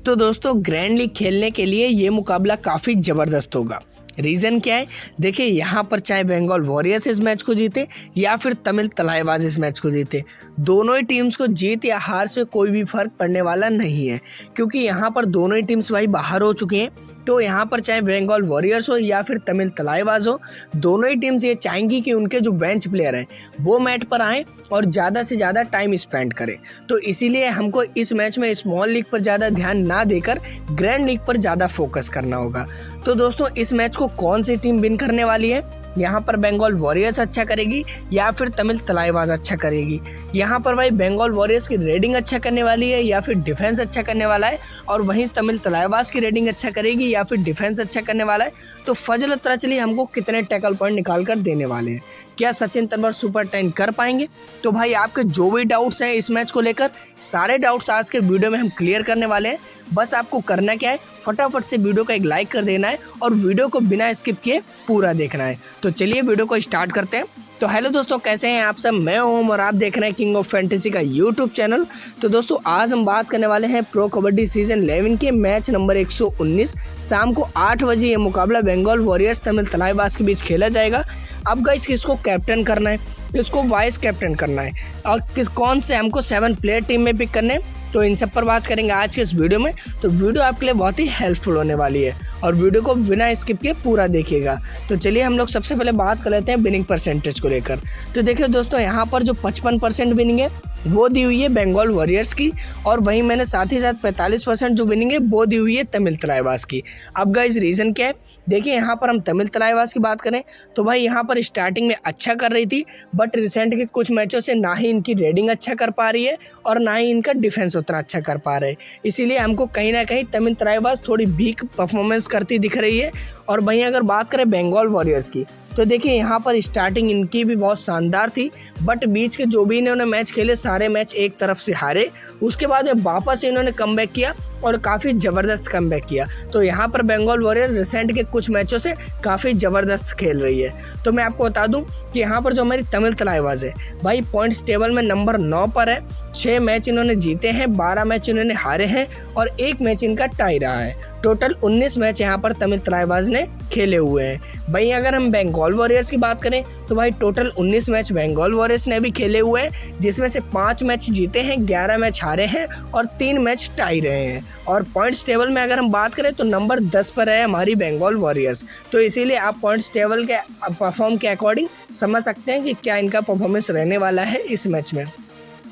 तो दोस्तों grand league खेलने के लिए ये मुकाबला काफ़ी ज़बरदस्त होगा। रीज़न क्या है? देखिए यहाँ पर चाहे बंगाल वॉरियर्स इस मैच को जीते या फिर तमिल तलाईबाज इस मैच को जीते, दोनों ही टीम्स को जीत या हार से कोई भी फर्क पड़ने वाला नहीं है, क्योंकि यहाँ पर दोनों ही टीम्स भाई बाहर हो चुके हैं। तो यहाँ पर चाहे बंगाल वॉरियर्स हो या फिर तमिल तलाईबाज हो, दोनों ही टीम्स ये चाहेंगी कि उनके जो बेंच प्लेयर हैं वो मैच पर आएँ और ज़्यादा से ज़्यादा टाइम स्पेंड करें। तो इसीलिए हमको इस मैच में स्मॉल लीग पर ज़्यादा ध्यान ना देकर ग्रैंड लीग पर ज़्यादा फोकस करना होगा। तो दोस्तों इस मैच को कौन सी टीम विन करने वाली है? यहाँ पर बंगाल वॉरियर्स अच्छा करेगी या फिर तमिल तलाईबाज अच्छा करेगी? यहाँ पर भाई बंगाल वॉरियर्स की रेडिंग अच्छा करने वाली है या फिर डिफेंस अच्छा करने वाला है, और वहीं तमिल तलाईबाज की रेडिंग अच्छा करेगी या फिर डिफेंस अच्छा करने वाला है? तो फजल अतराचली हमको कितने टैकल पॉइंट निकाल कर देने वाले हैं? क्या सचिन तंदुरुस्त सुपर 10 कर पाएंगे? तो भाई आपके जो भी डाउट्स हैं इस मैच को लेकर, सारे डाउट्स आज के वीडियो में हम क्लियर करने वाले हैं। बस आपको करना क्या है, फटाफट से वीडियो को एक लाइक कर देना है और वीडियो को बिना स्किप किए पूरा देखना है। तो चलिए वीडियो को स्टार्ट करते हैं। तो हेलो दोस्तों, कैसे हैं आप सब? मैं ओम और आप देख रहे हैं किंग ऑफ फैंटेसी का यूट्यूब चैनल। तो दोस्तों आज हम बात करने वाले हैं प्रो कबड्डी सीजन 11 के मैच नंबर 119। शाम को 8 बजे ये मुकाबला बंगाल वॉरियर्स तमिल तलाईबाज के बीच खेला जाएगा। अब गाइस किसको कैप्टन करना है, किसको वाइस कैप्टन करना है और कौन से हमको 7 प्लेयर टीम में पिक करने हैं, तो इन सब पर बात करेंगे आज के इस वीडियो में। तो वीडियो आपके लिए बहुत ही हेल्पफुल होने वाली है और वीडियो को बिना स्किप किए पूरा देखिएगा। तो चलिए हम लोग सबसे पहले बात कर लेते हैं विनिंग परसेंटेज को लेकर। तो देखिए दोस्तों यहाँ पर जो 55% विनिंग है वो दी हुई है बंगाल वॉरियर्स की, और वहीं मैंने साथ ही साथ 45% जो विनिंग है वो दी हुई है तमिल तलाईबाज की। अब गाइस रीज़न क्या है? देखिए यहाँ पर हम तमिल तलाईबाज की बात करें तो भाई यहाँ पर स्टार्टिंग में अच्छा कर रही थी, बट रिसेंट के कुछ मैचों से ना ही इनकी रेडिंग अच्छा कर पा रही है और ना ही इनका डिफेंस उतना अच्छा कर पा रहे हैं। इसीलिए हमको कहीं ना कहीं तमिल तलाईबाज थोड़ी वीक परफॉर्मेंस करती दिख रही है। और वहीं अगर बात करें बंगाल वॉरियर्स की, तो देखिए यहाँ पर स्टार्टिंग इनकी भी बहुत शानदार थी, बट बीच के जो भी इन्होंने मैच खेले सारे मैच एक तरफ से हारे। उसके बाद में वापस इन्होंने कमबैक किया और काफ़ी ज़बरदस्त कमबैक किया। तो यहाँ पर बंगाल वॉरियर्स रिसेंट के कुछ मैचों से काफ़ी ज़बरदस्त खेल रही है। तो मैं आपको बता दूं कि यहाँ पर जो हमारी तमिल तलाईबाज है भाई पॉइंट्स टेबल में नंबर 9 पर है। 6 मैच इन्होंने जीते हैं, 12 मैच इन्होंने हारे हैं और 1 मैच इनका टाई रहा है। टोटल 19 मैच यहाँ पर तमिल तलाईबाज ने खेले हुए हैं। भाई अगर हम बंगाल वॉरियर्स की बात करें तो भाई टोटल 19 मैच बंगाल वॉरियर्स ने भी खेले हुए हैं, जिसमें से 5 मैच जीते हैं, 11 मैच हारे हैं और 3 मैच टाई रहे हैं। और पॉइंट्स टेबल में अगर हम बात करें तो नंबर 10 पर है हमारी बंगाल वॉरियर्स। तो इसीलिए आप पॉइंट्स टेबल के परफॉर्म के अकॉर्डिंग समझ सकते हैं कि क्या इनका परफॉर्मेंस रहने वाला है इस मैच में।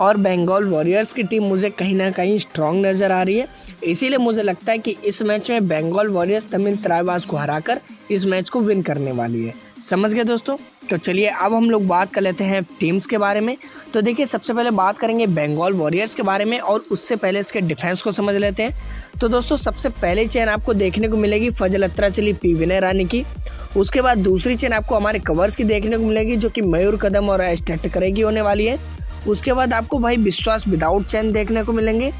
और बंगाल वॉरियर्स की टीम मुझे कहीं ना कहीं स्ट्रांग नज़र आ रही है, इसीलिए मुझे लगता है कि इस मैच में बंगाल वॉरियर्स तमिल तलाईबाज को हराकर इस मैच को विन करने वाली है। समझ गए दोस्तों? तो चलिए अब हम लोग बात कर लेते हैं टीम्स के बारे में। तो देखिए सबसे पहले बात करेंगे बंगाल वॉरियर्स के बारे में और उससे पहले इसके डिफेंस को समझ लेते हैं। तो दोस्तों सबसे पहले चेन आपको देखने को मिलेगी फजल अतराचली पी विनय रानी की। उसके बाद दूसरी चेन आपको हमारे कवर्स की देखने को मिलेगी जो कि मयूर कदम और एस्टेट करेगी होने वाली है। उसके बाद आपको भाई विश्वास विदाउट चैन देखने को मिलेंगे।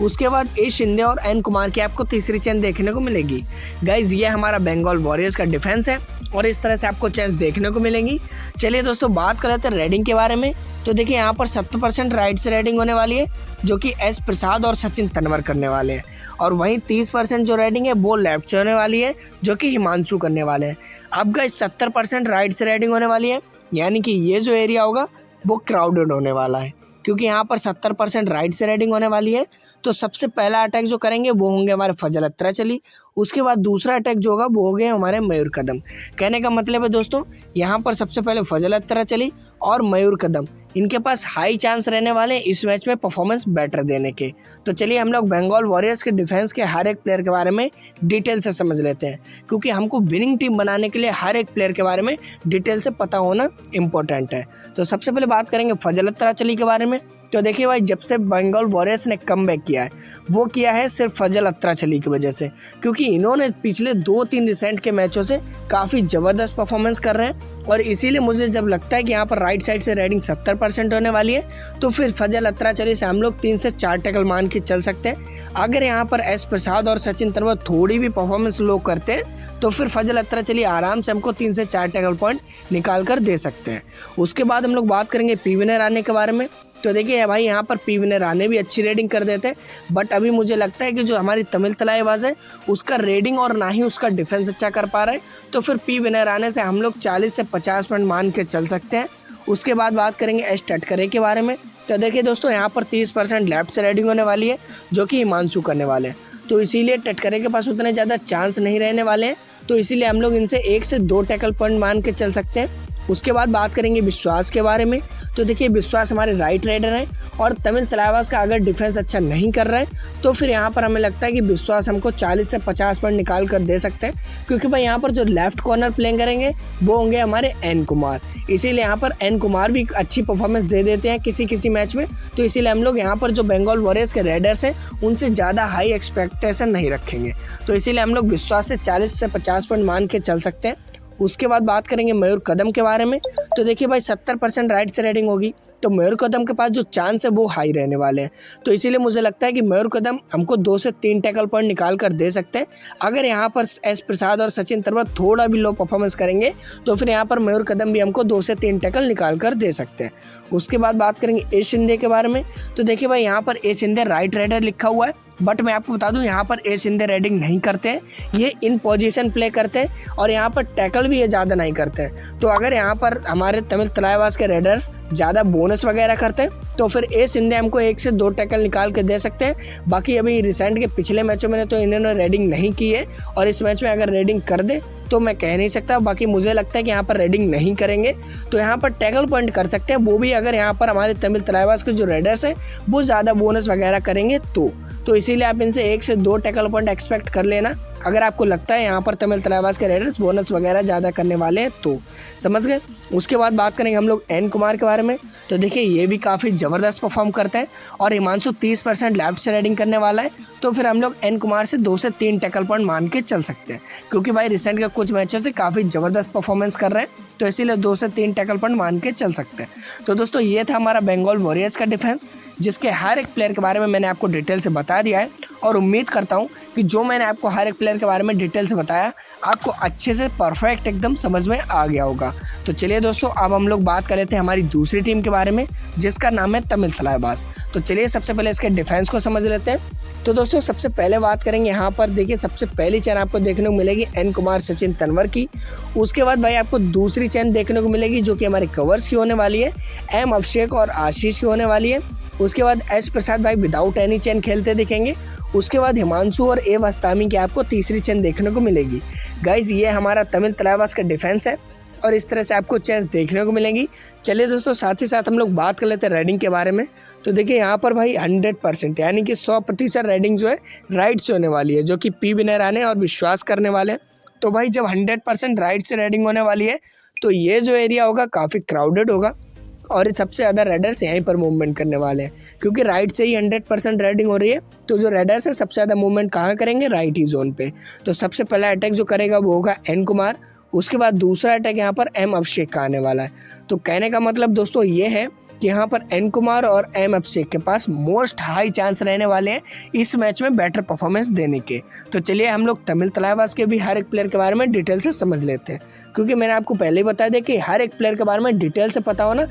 उसके बाद ए शिंदे और एन कुमार की आपको तीसरी चैन देखने को मिलेगी। गाइज ये हमारा बंगाल वॉरियर्स का डिफेंस है और इस तरह से आपको चैन्स देखने को मिलेंगी। चलिए दोस्तों बात कर लेते हैं रेडिंग के बारे में। तो देखिए यहाँ पर 70% राइट से रेडिंग होने वाली है जो कि एस प्रसाद और सचिन तनवर करने वाले हैं, और वहीं 30% जो रेडिंग है वो लेफ्ट से होने वाली है जो कि हिमांशु करने वाले हैं। अब गाइज 70% राइट से रेडिंग होने वाली है, यानी कि ये जो एरिया होगा वो क्राउडेड होने वाला है, क्योंकि यहाँ पर 70% राइट से रेडिंग होने वाली है। तो सबसे पहला अटैक जो करेंगे वो होंगे हमारे फजल अतराचली। उसके बाद दूसरा अटैक जो होगा वो हो गए हमारे मयूर कदम। कहने का मतलब है दोस्तों यहाँ पर सबसे पहले फजल अतराचली और मयूर कदम, इनके पास हाई चांस रहने वाले हैं इस मैच में परफॉर्मेंस बेटर देने के। तो चलिए हम लोग बंगाल वॉरियर्स के डिफेंस के हर एक प्लेयर के बारे में डिटेल से समझ लेते हैं, क्योंकि हमको विनिंग टीम बनाने के लिए हर एक प्लेयर के बारे में डिटेल से पता होना इम्पोर्टेंट है। तो सबसे पहले बात करेंगे फजल अतराचली के बारे में। तो देखिए भाई जब से बंगाल वॉरियर्स ने कमबैक किया है वो किया है सिर्फ फजल अतराचली की वजह से, क्योंकि इन्होंने पिछले 2-3 रिसेंट के मैचों से काफ़ी ज़बरदस्त परफॉर्मेंस कर रहे हैं। और इसीलिए मुझे जब लगता है कि यहाँ पर राइट साइड से रेडिंग 70% होने वाली है, तो फिर फजल अतराचली से हम लोग 3 से 4 टैकल मान के चल सकते हैं। अगर यहाँ पर एस प्रसाद और सचिन तनवर थोड़ी भी परफॉर्मेंस लो करते हैं तो फिर फजल अतराचली आराम से हमको 3 से 4 टैकल पॉइंट निकाल कर दे सकते हैं। उसके बाद हम लोग बात करेंगे पी विनय रानी के बारे में। तो देखिए भाई यहाँ पर पी विनर आने भी अच्छी रेडिंग कर देते, बट अभी मुझे लगता है कि जो हमारी तमिल तलाईबाज है उसका रेडिंग और ना ही उसका डिफेंस अच्छा कर पा रहा है, तो फिर पी विनर आने से हम लोग 40 से 50 पॉइंट मान के चल सकते हैं। उसके बाद बात करेंगे एस टटकरे के बारे में। तो देखिए दोस्तों यहाँ पर 30% लेफ्ट से रेडिंग होने वाली है जो कि हिमांशु करने वाले हैं, तो इसीलिए टटकरे के पास उतने ज़्यादा चांस नहीं रहने वाले हैं, तो इसीलिए हम लोग इनसे 1 से 2 टैकल पॉइंट मान के चल सकते हैं। उसके बाद बात करेंगे विश्वास के बारे में। तो देखिए विश्वास हमारे राइट राइडर हैं और तमिल तलाईबाज का अगर डिफेंस अच्छा नहीं कर रहा है तो फिर यहाँ पर हमें लगता है कि विश्वास हमको 40 से 50 पॉइंट निकाल कर दे सकते हैं, क्योंकि भाई यहाँ पर जो लेफ्ट कॉर्नर प्ले करेंगे वो होंगे हमारे एन कुमार, इसीलिए यहाँ पर एन कुमार भी अच्छी परफॉर्मेंस दे देते हैं किसी किसी मैच में, तो इसीलिए हम लोग यहाँ पर जो बंगाल वॉरियर्स के रेडर्स हैं उनसे ज़्यादा हाई एक्सपेक्टेशन नहीं रखेंगे, तो इसीलिए हम लोग विश्वास से 40 से 50 पॉइंट मान के चल सकते हैं। उसके बाद बात करेंगे मयूर कदम के बारे में। तो देखिए भाई 70% राइट से रेडिंग होगी, तो मयूर कदम के पास जो चांस है वो हाई रहने वाले हैं, तो इसीलिए मुझे लगता है कि मयूर कदम हमको 2 से 3 टैकल पॉइंट निकाल कर दे सकते हैं। अगर यहाँ पर एस प्रसाद और सचिन तंवर थोड़ा भी लो परफॉर्मेंस करेंगे तो फिर यहाँ पर मयूर कदम भी हमको 2 से 3 टैकल निकाल कर दे सकते हैं। उसके बाद बात करेंगे ए शिंदे के बारे में। तो देखिए भाई यहाँ पर ए शिंदे राइट राइडर लिखा हुआ है, बट मैं आपको बता दूं यहाँ पर ए शिंदे रेडिंग नहीं करते हैं, ये इन पोजीशन प्ले करते हैं और यहाँ पर टैकल भी ये ज़्यादा नहीं करते हैं। तो अगर यहाँ पर हमारे तमिल तलाईबाज के रेडर्स ज़्यादा बोनस वगैरह करते हैं तो फिर ए शिंदे हमको 1 से 2 टैकल निकाल के दे सकते हैं। बाकी अभी रिसेंट के पिछले मैचों में तो इन्होंने रेडिंग नहीं की है और इस मैच में अगर रेडिंग कर दे तो मैं कह नहीं सकता, बाकी मुझे लगता है कि यहाँ पर रेडिंग नहीं करेंगे तो यहाँ पर टैकल पॉइंट कर सकते हैं, वो भी अगर यहाँ पर हमारे तमिल तलाईबाज के जो रेडर्स हैं वो ज़्यादा बोनस वगैरह करेंगे तो इसीलिए आप इनसे 1 से 2 टैकल पॉइंट एक्सपेक्ट कर लेना अगर आपको लगता है यहाँ पर तमिल तलाईबाज के रेडर्स बोनस वगैरह ज़्यादा करने वाले हैं तो, समझ गए। उसके बाद बात करेंगे हम लोग एन कुमार के बारे में। तो देखिए ये भी काफ़ी ज़बरदस्त परफॉर्म करते हैं और हिमांशु 30% लेफ्ट से रेडिंग करने वाला है, तो फिर हम लोग एन कुमार से 2 से 3 टैकल पॉइंट मान के चल सकते हैं, क्योंकि भाई रिसेंट के कुछ मैचों से काफ़ी ज़बरदस्त परफॉर्मेंस कर रहे हैं, तो इसीलिए 2 से 3 टैकल पॉइंट मान के चल सकते हैं। तो दोस्तों ये था हमारा बंगाल वॉरियर्स का डिफेंस, जिसके हर एक प्लेयर के बारे में मैंने आपको डिटेल से बता दिया है और उम्मीद करता हूँ कि जो मैंने आपको हर एक प्लेयर के बारे में डिटेल से बताया आपको अच्छे से परफेक्ट एकदम समझ में आ गया होगा। तो चलिए दोस्तों अब हम लोग बात कर लेते हैं हमारी दूसरी टीम के बारे में जिसका नाम है तमिल तलाईबाज। तो चलिए सबसे पहले इसके डिफेंस को समझ लेते हैं। तो दोस्तों सबसे पहले बात करेंगे यहाँ पर देखिए सबसे पहली चैन आपको देखने को मिलेगी एन कुमार सचिन तंवर की। उसके बाद भाई आपको दूसरी चैन देखने को मिलेगी जो कि हमारे कवर्स की होने वाली है, एम अभिषेक और आशीष की होने वाली है। उसके बाद एस प्रसाद भाई विदाउट एनी चैन खेलते दिखेंगे। उसके बाद हिमांशु और ए वस्तामी की आपको तीसरी चैन देखने को मिलेगी। गाइज ये हमारा तमिल तलाईबाज का डिफेंस है और इस तरह से आपको चेंज देखने को मिलेंगी। चलिए दोस्तों साथ ही साथ हम लोग बात कर लेते हैं रेडिंग के बारे में। तो देखिए यहाँ पर भाई 100% यानी कि 100% रेडिंग जो है राइट से होने वाली है, जो कि पी विनर आने और विश्वास करने वाले हैं। तो भाई जब 100% राइट से रेडिंग होने वाली है तो ये जो एरिया होगा काफ़ी क्राउडेड होगा और सबसे ज़्यादा रेडर्स यहीं पर मूवमेंट करने वाले हैं, क्योंकि राइट से ही 100% रेडिंग हो रही है। तो जो रेडर्स है सबसे ज़्यादा मूवमेंट कहाँ करेंगे, राइट ही जोन पे। तो सबसे पहला अटैक जो करेगा वो होगा एन कुमार। उसके बाद दूसरा अटैक यहाँ पर एम अभिषेक का आने वाला है। तो कहने का मतलब दोस्तों ये है कि यहाँ पर एन कुमार और एम अभिषेक के पास मोस्ट हाई चांस रहने वाले हैं इस मैच में बेटर परफॉर्मेंस देने के। तो चलिए हम लोग तमिल तलाईबाज के भी हर एक प्लेयर के बारे में डिटेल से समझ लेते हैं, क्योंकि मैंने आपको पहले ही बता दिया कि हर एक प्लेयर के बारे में डिटेल से पता होना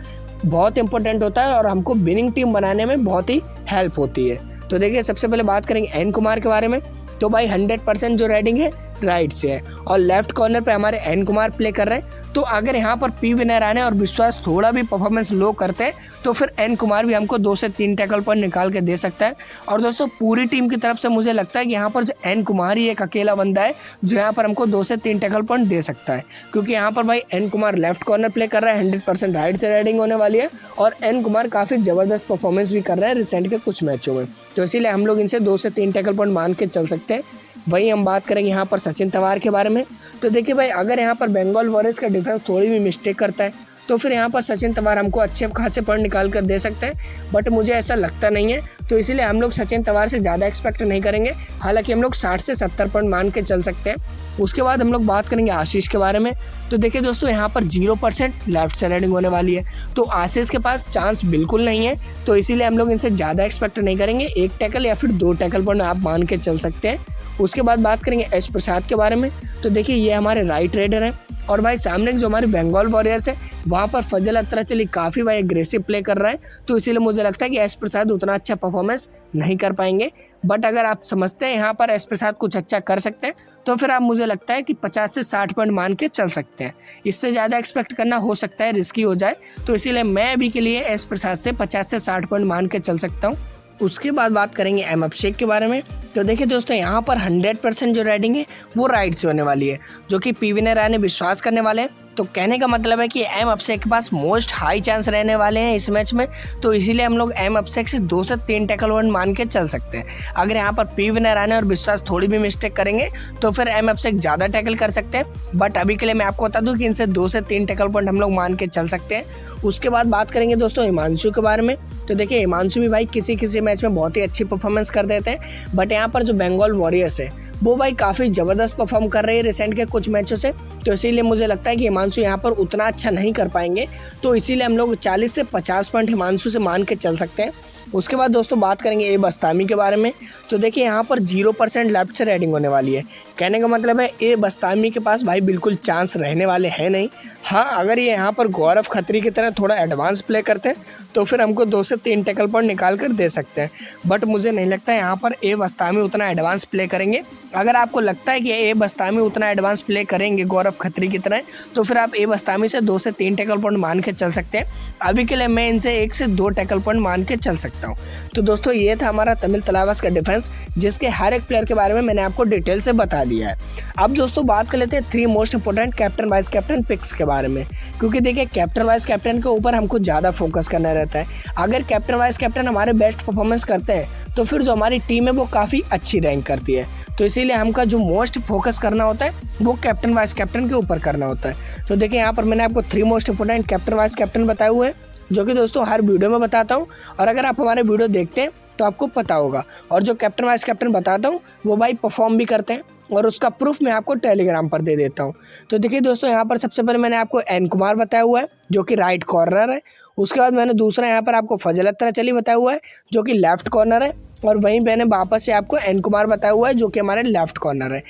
बहुत इंपॉर्टेंट होता है और हमको विनिंग टीम बनाने में बहुत ही हेल्प होती है। तो देखिए सबसे पहले बात करेंगे एन कुमार के बारे में। तो भाई 100% जो रेडिंग है राइट से है और लेफ्ट कॉर्नर पे हमारे एन कुमार प्ले कर रहे हैं। तो अगर यहाँ पर पी विनर आने और विश्वास थोड़ा भी परफॉर्मेंस लो करते हैं तो फिर एन कुमार भी हमको 2 से 3 टैकल पॉइंट निकाल के दे सकता है। और दोस्तों पूरी टीम की तरफ से मुझे लगता है कि यहाँ पर जो एन कुमार ही एक अकेला बंदा है जो यहाँ पर हमको 2 से 3 टैकल पॉइंट दे सकता है, क्योंकि यहाँ पर भाई N Kumar left corner play कर रहा है, 100% राइट से रेडिंग होने वाली है और एन कुमार काफ़ी ज़बरदस्त परफॉर्मेंस भी कर रहे हैं रिसेंट के कुछ मैचों में। तो इसीलिए हम लोग इनसे 2 से 3 टैकल पॉइंट मान के चल सकते हैं। वहीं हम बात करेंगे यहाँ पर सचिन तंवर के बारे में। तो देखिए भाई अगर यहाँ पर बंगाल वॉरियर्स का डिफेंस थोड़ी भी मिस्टेक करता है तो फिर यहाँ पर सचिन तंवर हमको अच्छे खासे पॉइंट निकाल कर दे सकते हैं, बट मुझे ऐसा लगता नहीं है। तो इसीलिए हम लोग सचिन तंवर से ज़्यादा एक्सपेक्ट नहीं करेंगे, हालांकि हम लोग 60 से 70 पॉइंट मान के चल सकते हैं। उसके बाद हम लोग बात करेंगे आशीष के बारे में। तो देखिए दोस्तों यहाँ पर 0% लेफ्ट से रेडिंग होने वाली है, तो आशीष के पास चांस बिल्कुल नहीं है। तो इसीलिए हम लोग इनसे ज़्यादा एक्सपेक्ट नहीं करेंगे, 1 टैकल या फिर 2 टैकल पॉइंट आप मान के चल सकते हैं। उसके बाद बात करेंगे एस प्रसाद के बारे में। तो देखिए ये हमारे राइट रेडर हैं और भाई सामने जो हमारी बंगाल वॉरियर्स है वहाँ पर फजल अत्राचली काफ़ी भाई एग्रेसिव प्ले कर रहा है, तो इसीलिए मुझे लगता है कि एस प्रसाद उतना अच्छा परफॉर्मेंस नहीं कर पाएंगे। बट अगर आप समझते हैं यहाँ पर एस प्रसाद कुछ अच्छा कर सकते हैं तो फिर आप मुझे लगता है कि 50 से 60 पॉइंट मान के चल सकते हैं। इससे ज़्यादा एक्सपेक्ट करना हो सकता है रिस्की हो जाए, तो इसीलिए मैं अभी के लिए एस प्रसाद से 50 से 60 पॉइंट मान के चल सकता हूँ। उसके बाद बात करेंगे एम अभिषेक के बारे में। तो देखिए दोस्तों यहाँ पर 100% जो राइडिंग है वो राइट से होने वाली है, जो कि पीवी ने विश्वास करने वाले हैं। तो कहने का मतलब है कि एम अभिषेक के पास मोस्ट हाई चांस रहने वाले हैं इस मैच में, तो इसीलिए हम लोग एम अभिषेक से 2 से 3 टैकल पॉइंट मान के चल सकते हैं। अगर यहाँ पर पीवी और विश्वास थोड़ी भी मिस्टेक करेंगे तो फिर एम अभिषेक ज़्यादा टैकल कर सकते हैं, बट अभी के लिए मैं आपको बता दूँ कि इनसे 2 से 3 टैकल पॉइंट हम लोग मान के चल सकते हैं। उसके बाद बात करेंगे दोस्तों हिमांशु के बारे में। तो देखिए हिमांशु भी भाई किसी किसी मैच में बहुत ही अच्छी परफॉर्मेंस कर देते हैं, बट यहाँ पर जो बंगाल वॉरियर्स है वो भाई काफ़ी ज़बरदस्त परफॉर्म कर रही है रिसेंट के कुछ मैचों से, तो इसीलिए मुझे लगता है कि हिमांशु यहाँ पर उतना अच्छा नहीं कर पाएंगे, तो इसीलिए हम लोग 40 से 50 पॉइंट हिमांशु से मान के चल सकते हैं। उसके बाद दोस्तों बात करेंगे ए बस्तामी के बारे में। तो देखिए यहाँ पर 0% लेफ्ट से राइडिंग होने वाली है। कहने का मतलब है ए बस्तामी के पास भाई बिल्कुल चांस रहने वाले हैं नहीं। हाँ, अगर ये यहाँ पर गौरव खत्री की तरह थोड़ा एडवांस प्ले करते हैं तो फिर हमको 2 से 3 टैकल पॉइंट निकाल कर दे सकते हैं, बट मुझे नहीं लगता है यहाँ पर ए बस्तामी उतना एडवांस प्ले करेंगे। अगर आपको लगता है कि ए बस्तामी उतना एडवांस प्ले करेंगे गौरव खत्री की तरह, तो फिर आप ए बस्तामी से 2 से 3 टैकल पॉइंट मान के चल सकते हैं। अभी के लिए मैं इनसे 1 से 2 टैकल पॉइंट मान के चल सकता हूँ। तो दोस्तों ये था हमारा तमिल तलाइवास का डिफेंस, जिसके हर एक प्लेयर के बारे में मैंने आपको डिटेल से बता दिया है। अब दोस्तों बात कर लेते हैं 3 most important captain vice captain picks के बारे में, क्योंकि देखिए कैप्टन वाइस कैप्टन के ऊपर हमको ज़्यादा फोकस करना रहता है। अगर कैप्टन वाइस कैप्टन हमारे बेस्ट परफॉर्मेंस करते हैं तो फिर जो हमारी टीम है वो काफ़ी अच्छी रैंक करती है, तो इसीलिए हमका जो मोस्ट फोकस करना होता है वो कैप्टन वाइस कैप्टन के ऊपर करना होता है। तो देखिए यहाँ पर मैंने आपको 3 most important captain vice captain बताए हुए हैं, जो कि दोस्तों हर वीडियो में बताता हूँ, और अगर आप हमारे वीडियो देखते हैं तो आपको पता होगा। और जो कैप्टन वाइस कैप्टन बताता हूँ वो भाई परफॉर्म भी करते हैं, और उसका प्रूफ मैं आपको टेलीग्राम पर दे देता हूँ। तो देखिए दोस्तों यहाँ पर सबसे पहले मैंने आपको एन कुमार बताया हुआ है जो कि राइट कॉर्नर है। उसके बाद मैंने दूसरा यहाँ पर आपको फजल अत्राचली बताया हुआ है जो कि लेफ्ट कॉर्नर है, और वहीं मैंने वापस से आपको एन कुमार बताया हुआ है जो कि हमारे लेफ्ट कॉर्नर है।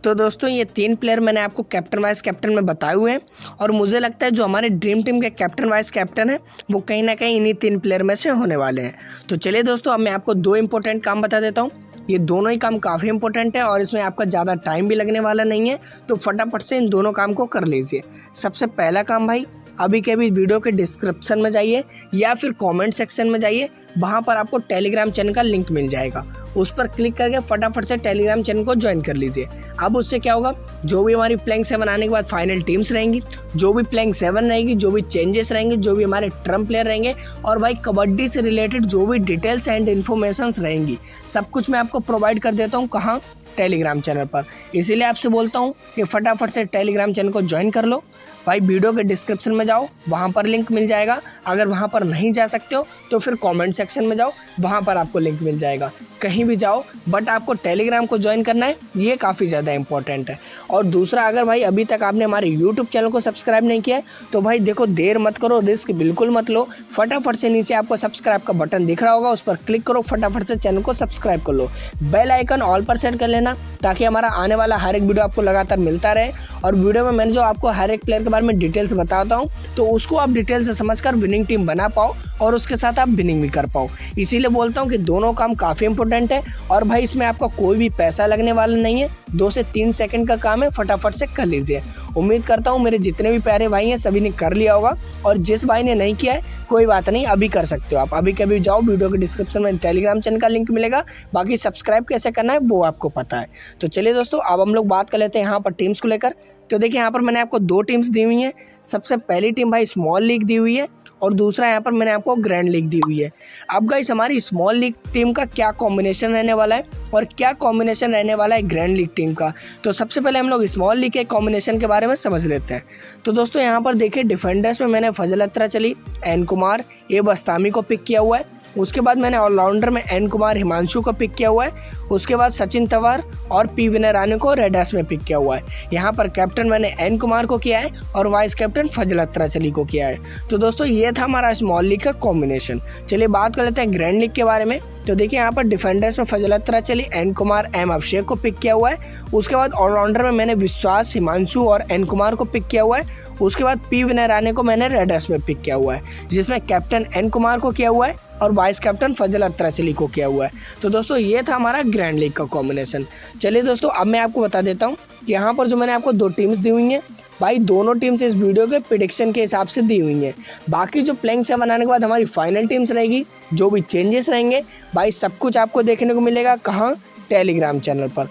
तो दोस्तों ये 3 प्लेयर मैंने आपको कैप्टन वाइस कैप्टन में बताए हुए हैं, और मुझे लगता है जो हमारे ड्रीम टीम के कैप्टन वाइस कैप्टन है वो कहीं ना कहीं इन्हीं 3 प्लेयर में से होने वाले हैं। तो चलिए दोस्तों अब मैं आपको 2 इंपॉर्टेंट काम बता देता हूँ। ये दोनों ही काम काफ़ी इंपॉर्टेंट है और इसमें आपका ज़्यादा टाइम भी लगने वाला नहीं है, तो फटाफट से इन दोनों काम को कर लीजिए। सबसे पहला काम भाई, अभी के अभी वीडियो के डिस्क्रिप्शन में जाइए या फिर कमेंट सेक्शन में जाइए, वहाँ पर आपको टेलीग्राम चैनल का लिंक मिल जाएगा। उस पर क्लिक करके फटाफट से टेलीग्राम चैनल को ज्वाइन कर लीजिए। अब उससे क्या होगा, जो भी हमारी प्लेइंग 7 आने के बाद फाइनल टीम्स रहेंगी, जो भी प्लेइंग 7 रहेगी, जो भी चेंजेस रहेंगे, जो भी हमारे ट्रम्प प्लेयर रहेंगे, और भाई कबड्डी से रिलेटेड जो भी डिटेल्स एंड इन्फॉर्मेशंस रहेंगी, सब कुछ मैं आपको प्रोवाइड कर देता हूँ। कहाँ? टेलीग्राम चैनल पर। इसीलिए आपसे बोलता हूँ कि फटाफट से टेलीग्राम चैनल को ज्वाइन कर लो। भाई वीडियो के डिस्क्रिप्शन में जाओ, वहाँ पर लिंक मिल जाएगा। अगर वहाँ पर नहीं जा सकते हो तो फिर कमेंट सेक्शन में जाओ, वहाँ पर आपको लिंक मिल जाएगा। कहीं भी जाओ, बट आपको टेलीग्राम को ज्वाइन करना है, ये काफ़ी ज़्यादा इंपॉर्टेंट है। और दूसरा, अगर भाई अभी तक आपने हमारे यूट्यूब चैनल को सब्सक्राइब नहीं किया है तो भाई देखो, देर मत करो, रिस्क बिल्कुल मत लो। फटाफट से नीचे आपको सब्सक्राइब का बटन दिख रहा होगा, उस पर क्लिक करो, फटाफट से चैनल को सब्सक्राइब कर लो। बेल आइकन ऑल पर सेट कर लेना ताकि हमारा आने वाला हर एक वीडियो आपको लगातार मिलता रहे। और वीडियो में मैंने जो आपको हर एक प्लेयर के बारे में डिटेल से बताता हूँ, तो उसको आप डिटेल से समझकर विनिंग टीम बना पाओ और उसके साथ आप विनिंग भी कर पाओ। इसीलिए बोलता हूँ कि दोनों काम काफ़ी इंपॉर्टेंट है, और भाई इसमें आपका कोई भी पैसा लगने वाला नहीं है। 2 से 3 सेकंड का काम है, फटाफट से कर लीजिए। उम्मीद करता हूँ मेरे जितने भी प्यारे भाई हैं सभी ने कर लिया होगा, और जिस भाई ने नहीं किया है कोई बात नहीं, अभी कर सकते हो आप। अभी कभी जाओ, वीडियो के डिस्क्रिप्शन में टेलीग्राम चैनल का लिंक मिलेगा। बाकी सब्सक्राइब कैसे करना है वो आपको पता है। तो चलिए दोस्तों, अब हम लोग बात कर लेते हैं यहाँ पर टीम्स को लेकर। तो देखिए यहाँ पर मैंने आपको 2 टीम्स दी हुई हैं। सबसे पहली टीम भाई स्मॉल लीग दी हुई है, और दूसरा यहाँ पर मैंने आपको ग्रैंड लीग दी हुई है। अब गाइस हमारी स्मॉल लीग टीम का क्या कॉम्बिनेशन रहने वाला है और क्या कॉम्बिनेशन रहने वाला है ग्रैंड लीग टीम का, तो सबसे पहले हम लोग स्मॉल लीग के कॉम्बिनेशन के बारे में समझ लेते हैं। तो दोस्तों यहाँ पर देखिए, डिफेंडर्स में मैंने फजल अत्राचली, एन कुमार, ए बस्तामी को पिक किया हुआ है। उसके बाद मैंने ऑलराउंडर में एन कुमार, हिमांशु को पिक किया हुआ है। उसके बाद सचिन तंवर और पी विनय को रेड एस में पिक किया हुआ है। यहाँ पर कैप्टन मैंने एन कुमार को किया है और वाइस कैप्टन फजल अत्राचली को किया है। तो दोस्तों ये था हमारा स्मॉल लीग का कॉम्बिनेशन। चलिए बात कर लेते हैं ग्रैंड लीग के बारे में। तो देखिए यहाँ पर डिफेंडर्स में फजल अत्राचली, एन कुमार, एम अभिषेक को पिक किया हुआ है। उसके बाद ऑलराउंडर में मैंने विश्वास, हिमांशु और एन कुमार को पिक किया हुआ है। उसके बाद पी विनय राणे को मैंने रेडर्स में पिक किया हुआ है, जिसमें कैप्टन एन कुमार को किया हुआ है और वाइस कैप्टन फजल अत्राचली को किया हुआ है। तो दोस्तों ये था हमारा ग्रैंड लीग का कॉम्बिनेशन। चलिए दोस्तों अब मैं आपको बता देता हूँ कि यहाँ पर जो मैंने आपको 2 टीम्स दी हुई हैं भाई, दोनों टीम्स इस वीडियो के प्रेडिक्शन के हिसाब से दी हुई हैं। बाकी जो प्लेइंग 7 बनाने के बाद हमारी फाइनल टीम्स रहेगी, जो भी चेंजेस रहेंगे भाई सब कुछ आपको देखने को मिलेगा कहाँ, टेलीग्राम चैनल पर।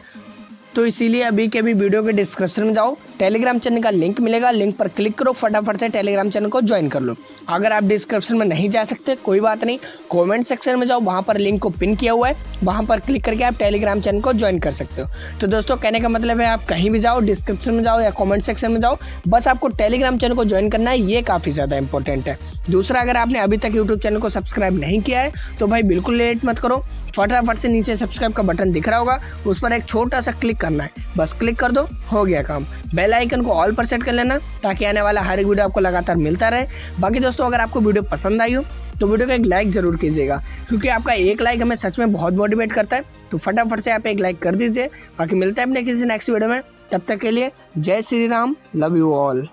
तो इसीलिए अभी के अभी वीडियो के डिस्क्रिप्शन में जाओ, टेलीग्राम चैनल का लिंक मिलेगा, लिंक पर क्लिक करो, फटाफट से टेलीग्राम चैनल को ज्वाइन कर लो। अगर आप डिस्क्रिप्शन में नहीं जा सकते कोई बात नहीं, कमेंट सेक्शन में जाओ, वहाँ पर लिंक को पिन किया हुआ है, वहाँ पर क्लिक करके आप टेलीग्राम चैनल को ज्वाइन कर सकते हो। तो दोस्तों कहने का मतलब है आप कहीं भी जाओ, डिस्क्रिप्शन में जाओ या कॉमेंट सेक्शन में जाओ, बस आपको टेलीग्राम चैनल को ज्वाइन करना है, ये काफ़ी ज़्यादा इंपॉर्टेंट है। दूसरा, अगर आपने अभी तक यूट्यूब चैनल को सब्सक्राइब नहीं किया है तो भाई बिल्कुल लेट मत करो, फटाफट से नीचे सब्सक्राइब का बटन दिख रहा होगा, उस पर एक छोटा सा क्लिक करना है, बस क्लिक कर दो, हो गया काम। बेल आइकन को ऑल पर सेट कर लेना ताकि आने वाला हर एक वीडियो आपको लगातार मिलता रहे। बाकी दोस्तों अगर आपको वीडियो पसंद आई हो तो वीडियो को एक लाइक ज़रूर कीजिएगा, क्योंकि आपका एक लाइक हमें सच में बहुत मोटिवेट करता है। तो फटाफट से आप एक लाइक कर दीजिए। बाकी मिलते हैं अपने किसी नेक्स्ट वीडियो में, तब तक के लिए जय Shri Ram, love you all.